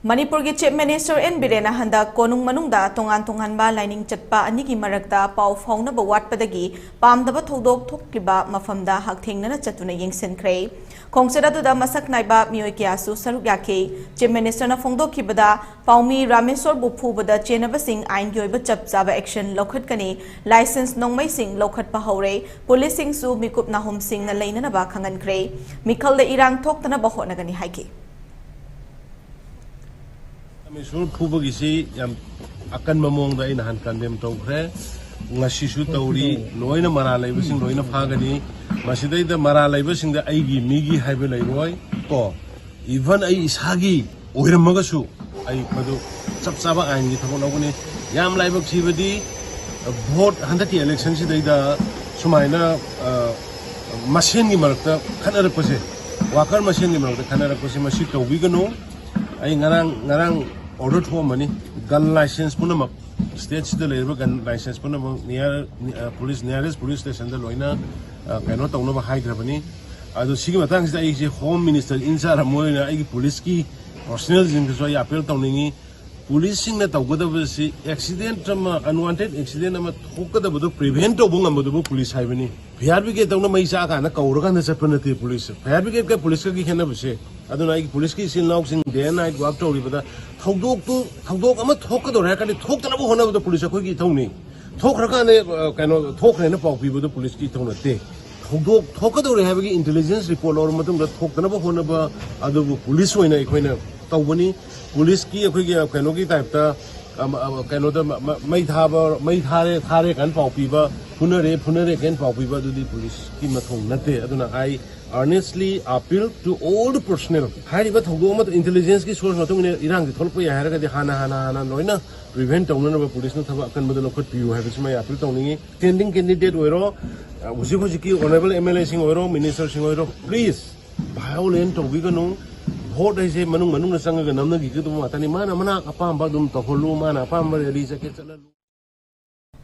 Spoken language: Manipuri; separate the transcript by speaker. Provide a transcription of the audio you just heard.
Speaker 1: मणिपुर की चीफ मिनिस्टर एन बिरेन हंदक कोनुंग मनुंगदा तोंगान तोंगानबा लाइनिंग चटपा अनि की मरकता पाउ फाउनब वाटपदगी पामदब थौदोक थोक्लिबा मफमदा हकथेंगना चतुना येंगसिनख्रे खोंगसेदादुदा मसक नाइबा मियोय कियासु सरुक याखे चीफ मिनिस्टर ना फोंगदोखिबदा पाउमी रामेश्वर बुफुबदा चेनबसिंग आइन की ओइबा चपचाबा एक्शन लौखटकनी लाइसेंस नोंमै सिंग लौखटपा हौरे पुलिस सिंग सु मिकुप नाहुम सिंग ना लेननबा खंगनख्रे मिखलदा इरांग थोक्तना बहोनगनी हाइके
Speaker 2: रामेश्वर फुबगिसी याम अकन ममोंग दा इन हान condemn तौखरे ngasisu tauri loina mara laibasing loina phagani masidai da mara laibasing da aigi migi haibe lairoi to even ai isagi oiramaga ai madu chapchaba ain gi thabo logoni yam laibak thibadi vote handaki election si dai da sumaina machine gi marakta khanara pase wakar machine gi marakta khanara pase masi tawbi gano ai ngarang order thom mani gun license punamak state sida leber gun license punamak near police nearest police station da loina kaino tawna ba high grabani adu sigi matang sida ai home minister insara moina ai police ki personal jin so ya appeal tawningi police sing na tawgada ba si accident ma unwanted accident ma thokada ba do prevent to bunga ma do police haibani fire brigade tawna mai sa ka na kawra ka na sapana te police fire brigade ka police ka ki khena ba se aduna ai police ki sin law sing day and night work tawri ba thokdok ama thokado ra ka ni thoktana ba hona ba police ko ki thawni thokra ka ne kaino thokre na pau pi ba police ki thawna te thokado re habagi intelligence report or matung da thoktana ba hona ba adu police hoina ikhoina tawbani police ki akoi ki kaino ki type ta kaino da mai thare kan pau pi ba funare kan pau pi ba du police ki mathong nate aduna I earnestly appeal to all the personnel hari ba thogo ma intelligence ki source matung ne irang ki tholpo ya hara ka di hana loina prevent tawna ba police na thaba kan badal khot piu ha bisma ya appeal tawni standing candidate oiro huji ki honorable MLA sing oiro minister sing oiro please violent tawbiganu vote ai se manung na sanga ga namna gi ku matani mana apam ba dum to holu mana apam ba ri sa ke chala